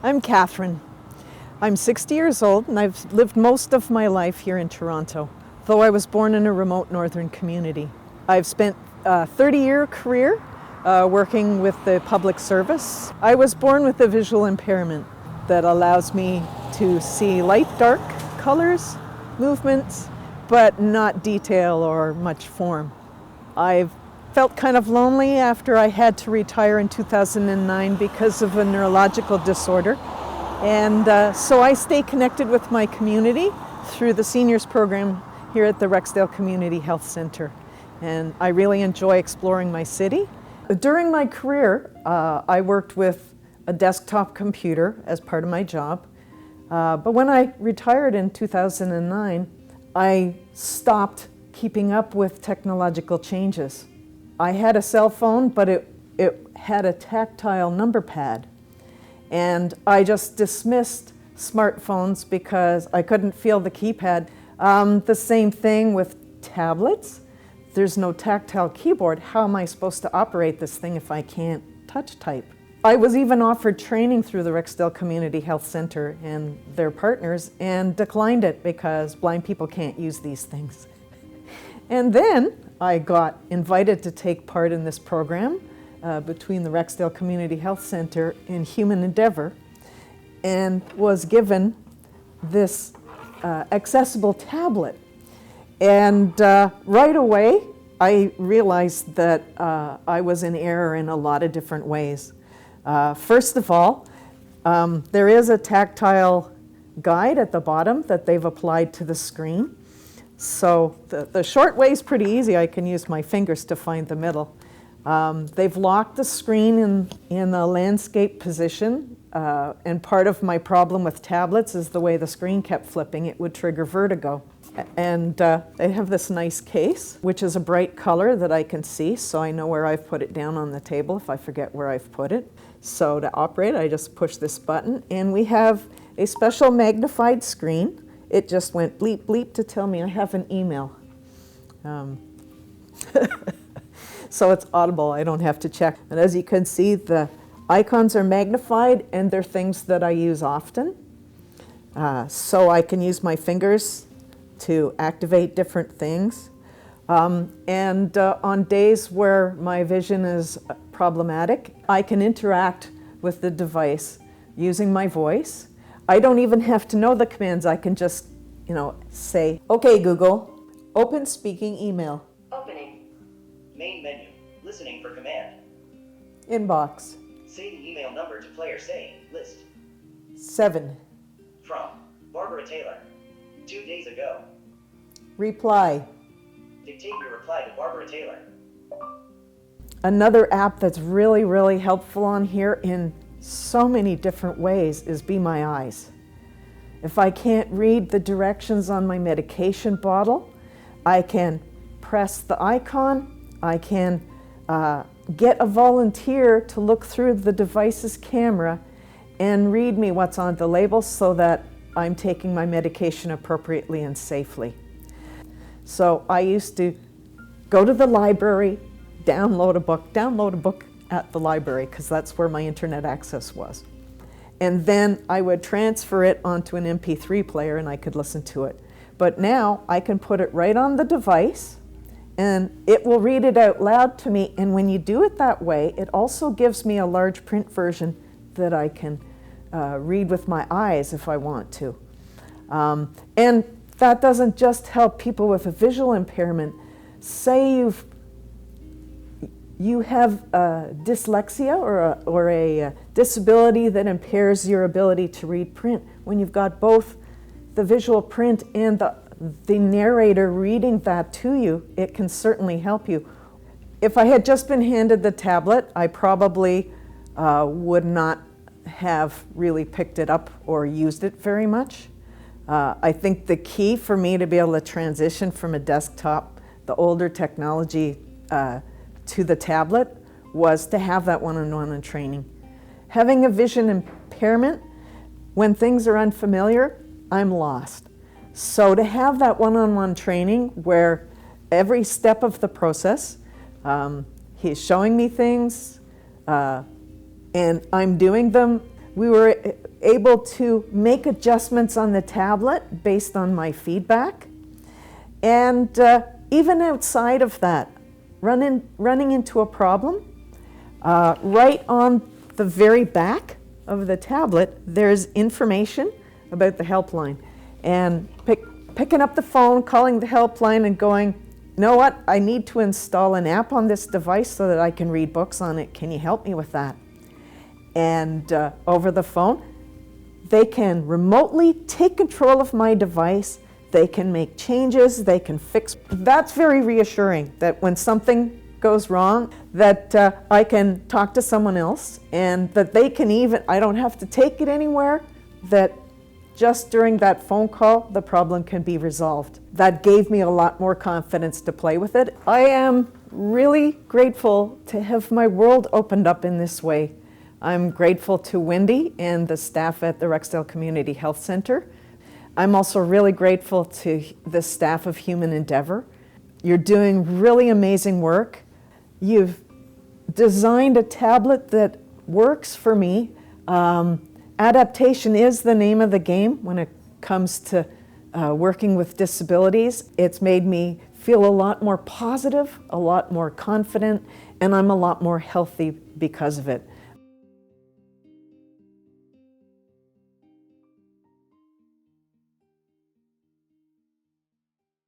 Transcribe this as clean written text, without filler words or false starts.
I'm Catherine. I'm 60 years old and I've lived most of my life here in Toronto, though I was born in a remote northern community. I've spent a 30-year career working with the public service. I was born with a visual impairment that allows me to see light, dark, colors, movements, but not detail or much form. I've felt kind of lonely after I had to retire in 2009 because of a neurological disorder. And so I stay connected with my community through the seniors program here at the Rexdale Community Health Center. And I really enjoy exploring my city. During my career, I worked with a desktop computer as part of my job. But when I retired in 2009, I stopped keeping up with technological changes. I had a cell phone, but it had a tactile number pad. And I just dismissed smartphones because I couldn't feel the keypad. The same thing with tablets. There's no tactile keyboard. How am I supposed to operate this thing if I can't touch type? I was even offered training through the Rexdale Community Health Center and their partners and declined it because blind people can't use these things. And then I got invited to take part in this program between the Rexdale Community Health Center and HumanEndeavour, and was given this accessible tablet. And right away, I realized that I was in error in a lot of different ways. First of all, there is a tactile guide at the bottom that they've applied to the screen. So the short way is pretty easy. I can use my fingers to find the middle. They've locked the screen in a landscape position, and part of my problem with tablets is the way the screen kept flipping. It would trigger vertigo. And they have this nice case, which is a bright color that I can see, so I know where I've put it down on the table if I forget where I've put it. So to operate, I just push this button, and we have a special magnified screen. It just went bleep, bleep to tell me I have an email. So it's audible, I don't have to check. And as you can see, the icons are magnified and they're things that I use often. So I can use my fingers to activate different things. And on days where my vision is problematic, I can interact with the device using my voice. I don't even have to know the commands. I can just, say, "Okay, Google, open speaking email." Opening. Main menu. Listening for command. Inbox. Say the email number to player saying list. 7. From Barbara Taylor. 2 days ago. Reply. Dictate your reply to Barbara Taylor. Another app that's really, really helpful on here in so many different ways is Be My Eyes. If I can't read the directions on my medication bottle, I can press the icon. I can get a volunteer to look through the device's camera and read me what's on the label so that I'm taking my medication appropriately and safely. So I used to go to the library, download a book at the library because that's where my internet access was. And then I would transfer it onto an MP3 player and I could listen to it. But now I can put it right on the device and it will read it out loud to me. And when you do it that way, it also gives me a large print version that I can read with my eyes if I want to. And that doesn't just help people with a visual impairment. Say you have dyslexia or a disability that impairs your ability to read print. When you've got both the visual print and the narrator reading that to you, it can certainly help you. If I had just been handed the tablet, I probably would not have really picked it up or used it very much. I think the key for me to be able to transition from a desktop, the older technology, to the tablet was to have that one-on-one training. Having a vision impairment, when things are unfamiliar, I'm lost. So to have that one-on-one training where every step of the process, he's showing me things and I'm doing them, we were able to make adjustments on the tablet based on my feedback. And even outside of that, running into a problem, right on the very back of the tablet, there's information about the helpline. And picking up the phone, calling the helpline and going, you know what, I need to install an app on this device so that I can read books on it. Can you help me with that? And over the phone, they can remotely take control of my device. They can make changes, they can fix. That's very reassuring that when something goes wrong, that I can talk to someone else and that they can even, I don't have to take it anywhere, that just during that phone call, the problem can be resolved. That gave me a lot more confidence to play with it. I am really grateful to have my world opened up in this way. I'm grateful to Wendy and the staff at the Rexdale Community Health Center. I'm also really grateful to the staff of HumanEndeavour. You're doing really amazing work. You've designed a tablet that works for me. Adaptation is the name of the game when it comes to working with disabilities. It's made me feel a lot more positive, a lot more confident, and I'm a lot more healthy because of it.